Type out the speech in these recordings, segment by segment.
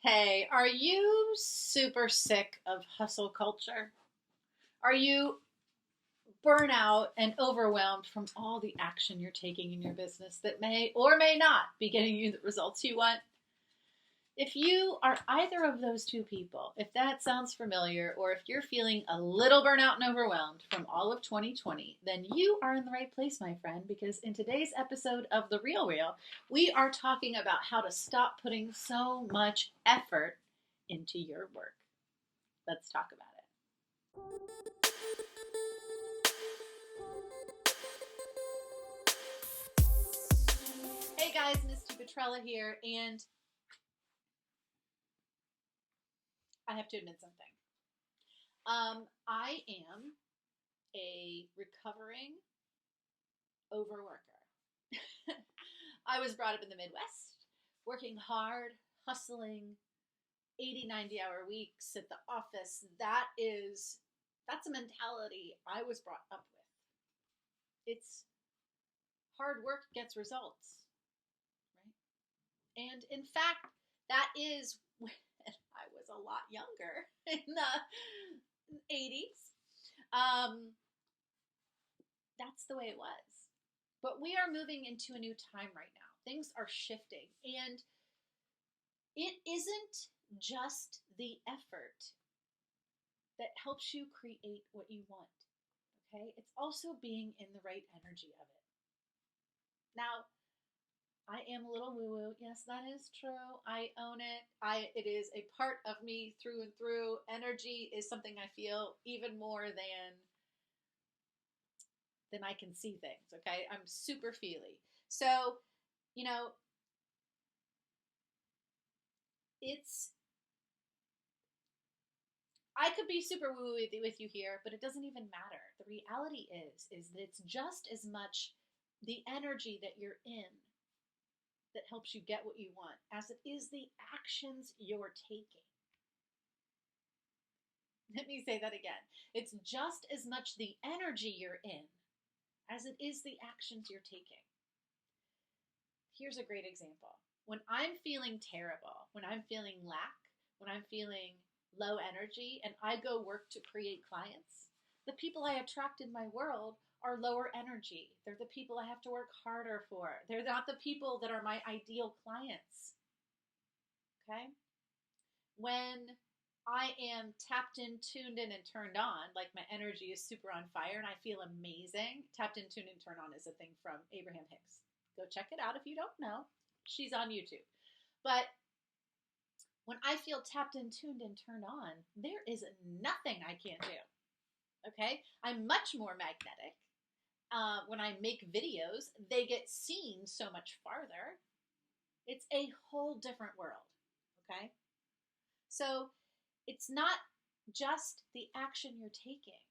Hey, are you super sick of hustle culture? Are you burnout and overwhelmed from all the action you're taking in your business that may or may not be getting you the results you want? If you are either of those two people, if that sounds familiar, or if you're feeling a little burnout and overwhelmed from all of 2020, then you are in the right place, my friend, because in today's episode of The Real Real, we are talking about how to stop putting so much effort into your work. Let's talk about it. Hey guys, Misty Petrella here, and I have to admit something. I am a recovering overworker. I was brought up in the Midwest, working hard, hustling, 80, 90-hour weeks at the office. That's a mentality I was brought up with. It's hard work gets results, right? And in fact, that is when I was a lot younger in the 80s. That's the way it was. But we are moving into a new time right now. Things are shifting. And it isn't just the effort that helps you create what you want. Okay? It's also being in the right energy of it. Now, I am a little woo woo. Yes, that is true. I own it. It is a part of me through and through. Energy is something I feel even more than I can see things. Okay? I'm super feely. So, you know, it's I could be super woo with you here, but it doesn't even matter. The reality is that it's just as much the energy that you're in that helps you get what you want as it is the actions you're taking. Let me say that again. It's just as much the energy you're in as it is the actions you're taking. Here's a great example. When I'm feeling terrible, when I'm feeling lack, when I'm feeling low energy and I go work to create clients, the people I attract in my world are lower energy. They're the people I have to work harder for. They're not the people that are my ideal clients. Okay? When I am tapped in, tuned in, and turned on, like my energy is super on fire and I feel amazing. Tapped in, tuned in, turned on is a thing from Abraham Hicks. Go check it out if you don't know. She's on YouTube. But when I feel tapped in, tuned in, turned on, there is nothing I can't do. Okay? I'm much more magnetic. When I make videos, they get seen so much farther. It's a whole different world. Okay? So it's not just the action you're taking,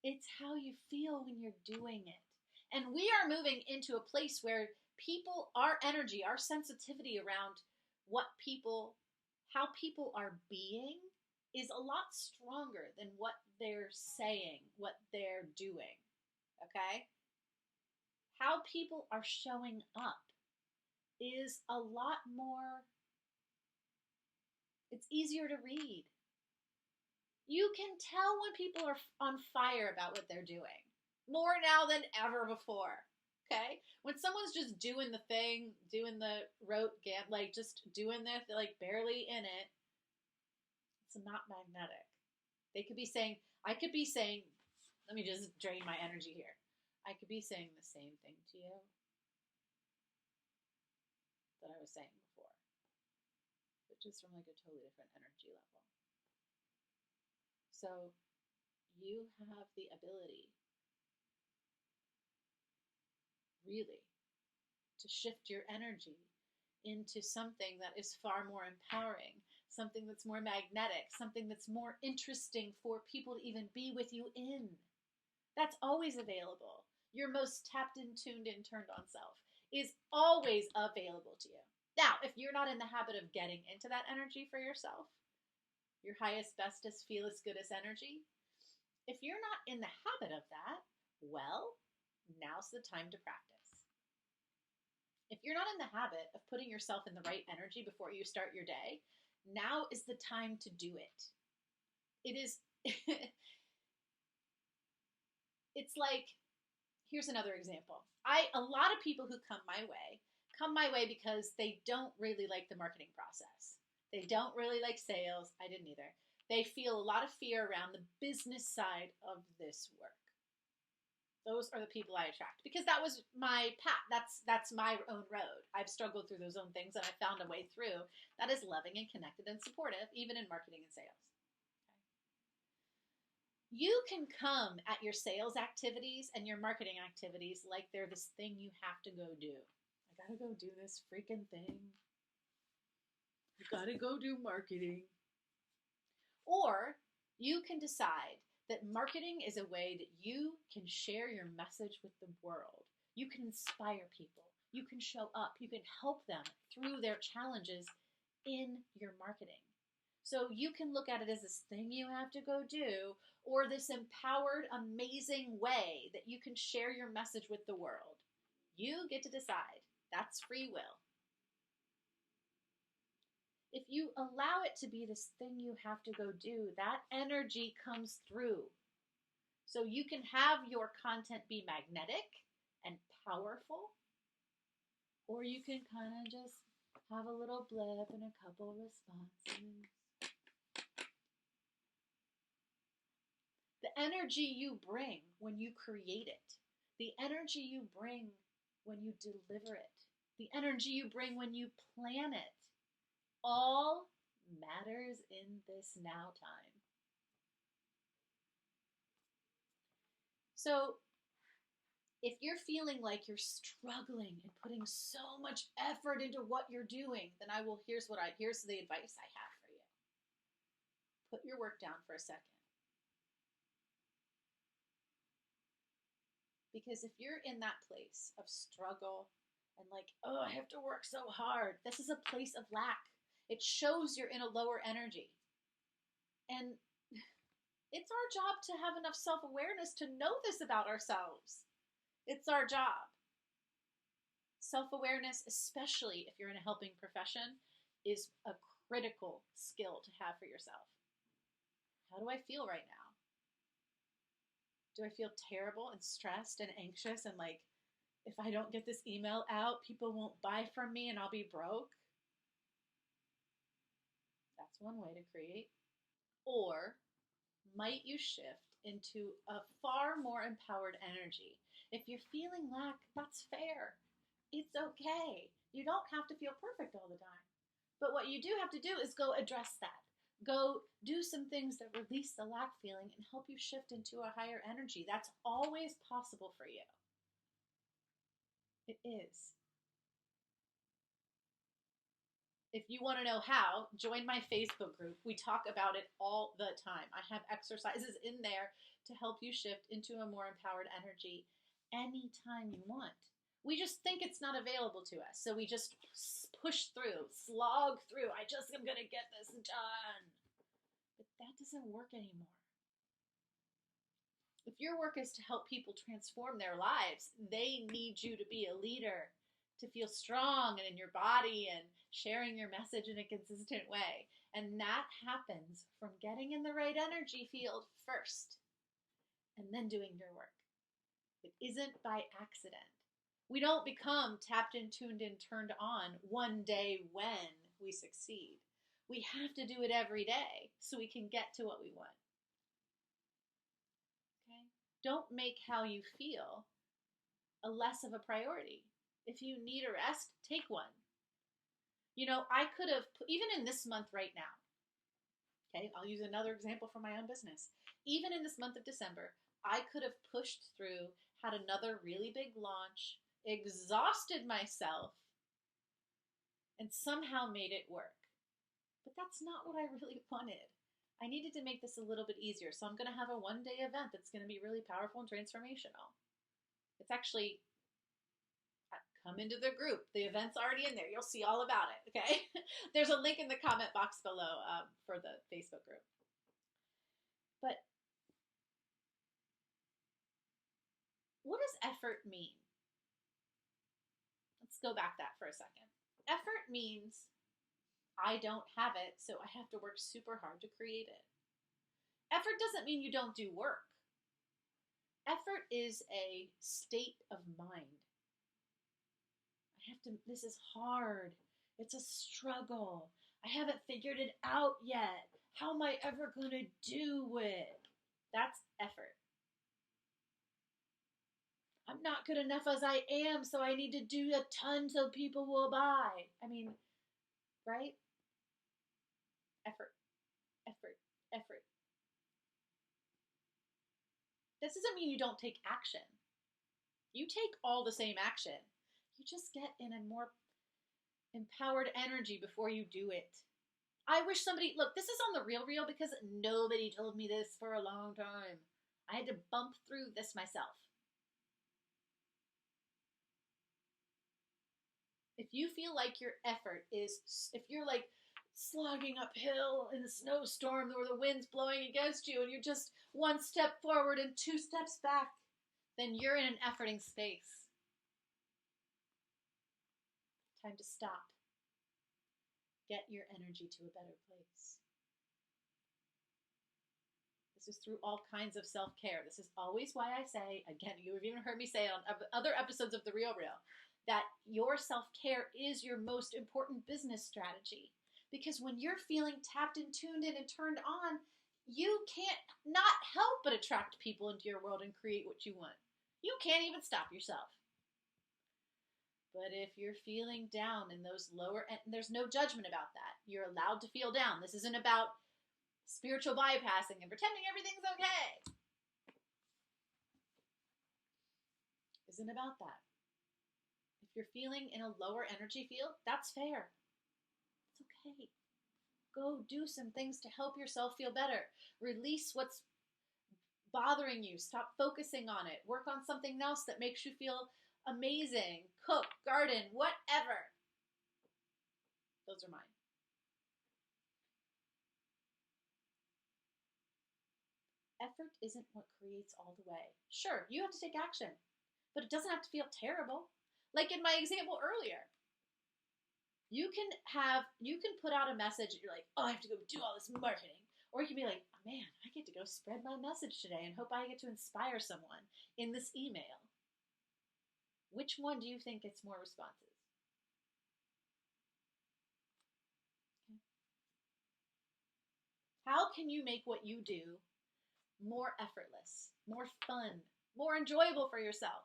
it's how you feel when you're doing it. And we are moving into a place where our energy, our sensitivity around how people are being is a lot stronger than what they're saying, what they're doing. Okay? How people are showing up is a lot more, it's easier to read. You can tell when people are on fire about what they're doing more now than ever before. Okay? When someone's just doing the thing, doing the rote gam, like just doing this, like barely in it, it's not magnetic. I could be saying, let me just drain my energy here. I could be saying the same thing to you that I was saying before, but just from like a totally different energy level. So you have the ability, really, to shift your energy into something that is far more empowering, something that's more magnetic, something that's more interesting for people to even be with you in. That's always available. Your most tapped in, tuned in, turned on self is always available to you. Now, if you're not in the habit of getting into that energy for yourself, your highest, bestest, feelest, goodest energy, if you're not in the habit of that, well, now's the time to practice. If you're not in the habit of putting yourself in the right energy before you start your day, Now is the time to do it. It is, it's like, here's another example. A lot of people who come my way because they don't really like the marketing process. They don't really like sales. I didn't either. They feel a lot of fear around the business side of this work. Those are the people I attract because that was my path. That's my own road. I've struggled through those own things and I found a way through that is loving and connected and supportive, even in marketing and sales. Okay. You can come at your sales activities and your marketing activities like they're this thing you have to go do. I gotta go do this freaking thing. I gotta go do marketing. Or you can decide that marketing is a way that you can share your message with the world. You can inspire people. You can show up. You can help them through their challenges in your marketing. So you can look at it as this thing you have to go do, or this empowered, amazing way that you can share your message with the world. You get to decide. That's free will. If you allow it to be this thing you have to go do, that energy comes through. So you can have your content be magnetic and powerful, or you can kind of just have a little blip and a couple responses. The energy you bring when you create it, the energy you bring when you deliver it, the energy you bring when you plan it, all matters in this now time. So if you're feeling like you're struggling and putting so much effort into what you're doing, then here's the advice I have for you. Put your work down for a second. Because if you're in that place of struggle and like, oh, I have to work so hard, this is a place of lack. It shows you're in a lower energy. And it's our job to have enough self-awareness to know this about ourselves. It's our job. Self-awareness, especially if you're in a helping profession, is a critical skill to have for yourself. How do I feel right now? Do I feel terrible and stressed and anxious and like, if I don't get this email out, people won't buy from me and I'll be broke? That's one way to create. Or might you shift into a far more empowered energy? If you're feeling lack, that's fair. It's okay. You don't have to feel perfect all the time. But what you do have to do is go address that. Go do some things that release the lack feeling and help you shift into a higher energy. That's always possible for you. It is. If you want to know how, join my Facebook group. We talk about it all the time. I have exercises in there to help you shift into a more empowered energy anytime you want. We just think it's not available to us. So we just push through, slog through. I just am going to get this done. But that doesn't work anymore. If your work is to help people transform their lives, they need you to be a leader, to feel strong and in your body and sharing your message in a consistent way. And that happens from getting in the right energy field first and then doing your work. It isn't by accident. We don't become tapped in, tuned in, turned on one day when we succeed. We have to do it every day so we can get to what we want. Okay? Don't make how you feel a less of a priority. If you need a rest, take one. You know, I could have, even in this month right now, okay, I'll use another example from my own business. Even in this month of December, I could have pushed through, had another really big launch, exhausted myself, and somehow made it work. But that's not what I really wanted. I needed to make this a little bit easier. So I'm going to have a one-day event that's going to be really powerful and transformational. It's actually, come into the group. The event's already in there. You'll see all about it, okay? There's a link in the comment box below for the Facebook group. But what does effort mean? Let's go back that for a second. Effort means I don't have it, so I have to work super hard to create it. Effort doesn't mean you don't do work. Effort is a state of mind. This is hard. It's a struggle. I haven't figured it out yet. How am I ever going to do it? That's effort. I'm not good enough as I am, so I need to do a ton so people will buy. I mean, right? Effort, effort, effort. This doesn't mean you don't take action. You take all the same action. You just get in a more empowered energy before you do it. I wish somebody, look, this is on the real because nobody told me this for a long time. I had to bump through this myself. If you feel like your effort is, if you're like slogging uphill in a snowstorm or the wind's blowing against you and you're just one step forward and two steps back, then you're in an efforting space. Time to stop. Get your energy to a better place. This is through all kinds of self-care. This is always why I say, again, you have even heard me say it on other episodes of The Real, that your self-care is your most important business strategy. Because when you're feeling tapped and tuned in and turned on, you can't not help but attract people into your world and create what you want. You can't even stop yourself. But if you're feeling down in those lower, and there's no judgment about that. You're allowed to feel down. This isn't about spiritual bypassing and pretending everything's okay. Isn't about that. If you're feeling in a lower energy field, that's fair. It's okay. Go do some things to help yourself feel better. Release what's bothering you. Stop focusing on it. Work on something else that makes you feel amazing. Cook, garden, whatever. Those are mine. Effort isn't what creates all the way. Sure, you have to take action, but it doesn't have to feel terrible. Like in my example earlier, you can put out a message and you're like, oh, I have to go do all this marketing. Or you can be like, oh, man, I get to go spread my message today and hope I get to inspire someone in this email. Which one do you think gets more responses? Okay. How can you make what you do more effortless, more fun, more enjoyable for yourself?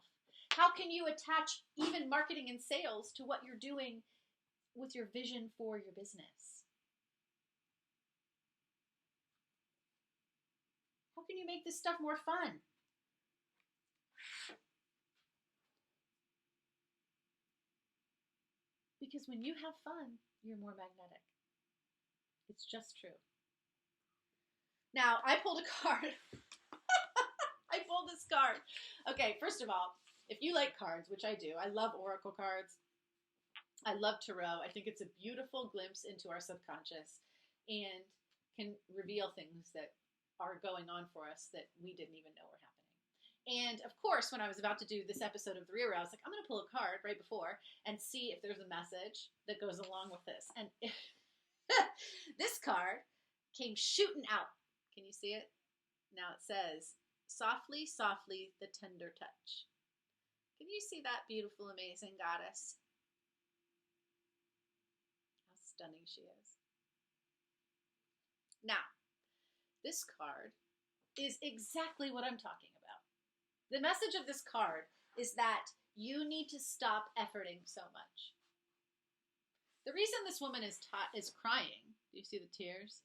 How can you attach even marketing and sales to what you're doing with your vision for your business? How can you make this stuff more fun? Because when you have fun, you're more magnetic. It's just true. Now, I pulled a card. I pulled this card. Okay, first of all, if you like cards, which I do, I love oracle cards. I love tarot. I think it's a beautiful glimpse into our subconscious and can reveal things that are going on for us that we didn't even know were happening. And of course, when I was about to do this episode of The Real, I was like, I'm going to pull a card right before and see if there's a message that goes along with this. And this card came shooting out. Can you see it? Now it says, softly, softly, the tender touch. Can you see that beautiful, amazing goddess? How stunning she is. Now, this card is exactly what I'm talking about. The message of this card is that you need to stop efforting so much. The reason this woman is crying, do you see the tears?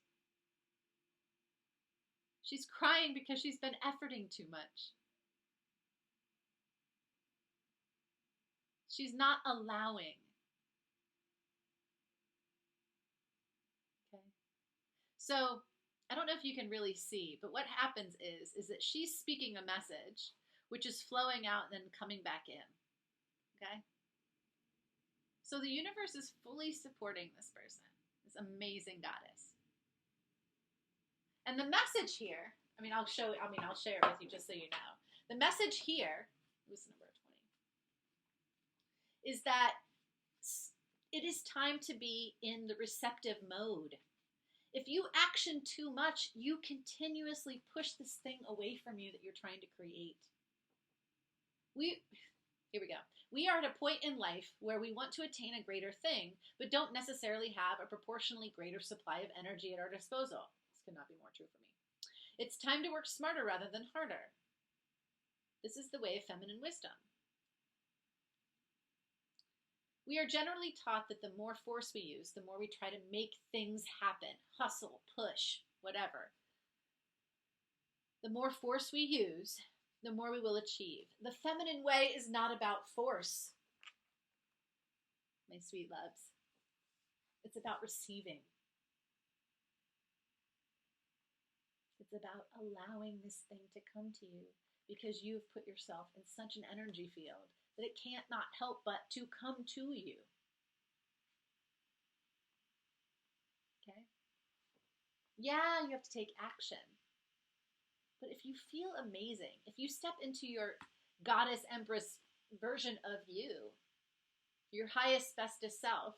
She's crying because she's been efforting too much. She's not allowing. Okay. So, I don't know if you can really see, but what happens is that she's speaking a message, which is flowing out and then coming back in. Okay? So the universe is fully supporting this person, this amazing goddess. And the message here, I'll share it with you just so you know. The message here, who's number 20, is that It is time to be in the receptive mode. If you action too much, you continuously push this thing away from you that you're trying to create. Here we go. We are at a point in life where we want to attain a greater thing, but don't necessarily have a proportionally greater supply of energy at our disposal. This could not be more true for me. It's time to work smarter rather than harder. This is the way of feminine wisdom. We are generally taught that the more force we use, the more we try to make things happen, hustle, push, whatever. The more force we use, the more we will achieve. The feminine way is not about force, my sweet loves. It's about receiving. It's about allowing this thing to come to you because you've put yourself in such an energy field that it can't not help but to come to you. Okay? Yeah, you have to take action. But if you feel amazing, if you step into your goddess empress version of you, your highest, bestest self,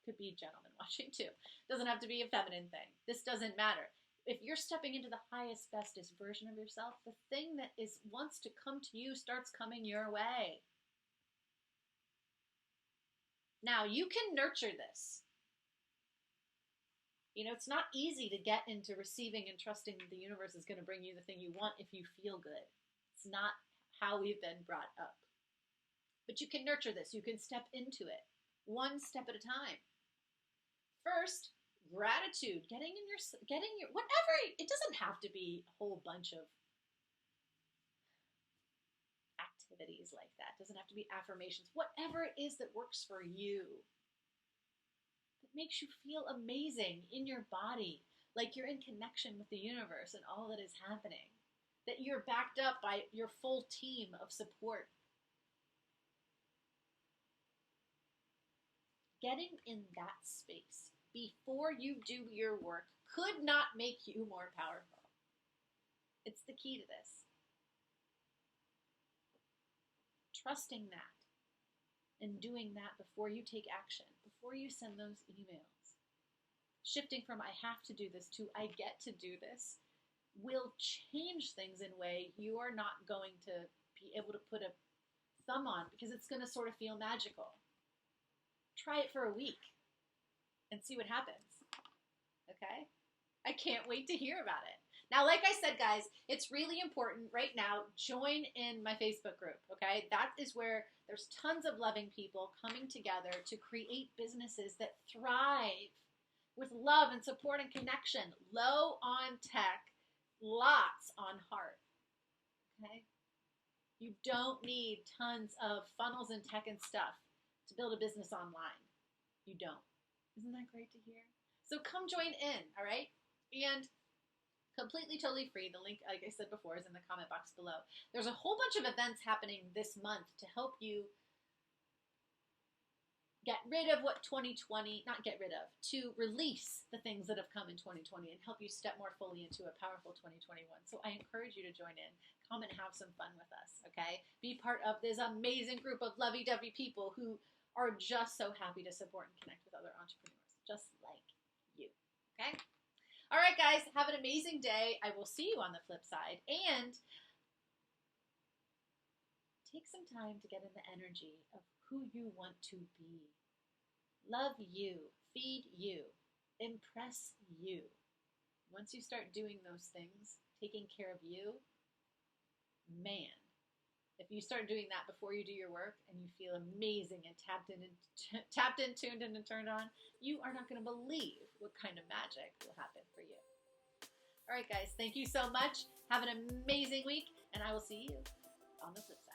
could be gentlemen watching too. Doesn't have to be a feminine thing. This doesn't matter. If you're stepping into the highest, bestest version of yourself, the thing that wants to come to you starts coming your way. Now, you can nurture this. You know, it's not easy to get into receiving and trusting that the universe is going to bring you the thing you want if you feel good. It's not how we've been brought up. But you can nurture this. You can step into it one step at a time. First, gratitude, getting your whatever. It doesn't have to be a whole bunch of activities like that. It doesn't have to be affirmations. Whatever it is that works for you, that makes you feel amazing in your body, like you're in connection with the universe and all that is happening, that you're backed up by your full team of support. Getting in that space before you do your work could not make you more powerful. It's the key to this. Trusting that and doing that before you take action, before you send those emails. Shifting from I have to do this to I get to do this will change things in a way you are not going to be able to put a thumb on because it's going to sort of feel magical. Try it for a week and see what happens. Okay? I can't wait to hear about it. Now, like I said, guys, it's really important right now, join in my Facebook group, okay? That is where there's tons of loving people coming together to create businesses that thrive with love and support and connection. Low on tech, lots on heart, okay? You don't need tons of funnels and tech and stuff to build a business online. You don't. Isn't that great to hear? So come join in, all right? And completely, totally free. The link, like I said before, is in the comment box below. There's a whole bunch of events happening this month to help you get rid of what 2020, not get rid of, to release the things that have come in 2020 and help you step more fully into a powerful 2021. So I encourage you to join in. Come and have some fun with us, okay? Be part of this amazing group of lovey-dovey people who are just so happy to support and connect with other entrepreneurs, just like you, okay? All right, guys, have an amazing day. I will see you on the flip side. And take some time to get in the energy of who you want to be. Love you, feed you, impress you. Once you start doing those things, taking care of you, man, if you start doing that before you do your work and you feel amazing and tapped in, tuned in, and turned on, you are not going to believe what kind of magic will happen for you. All right, guys, thank you so much. Have an amazing week, and I will see you on the flip side.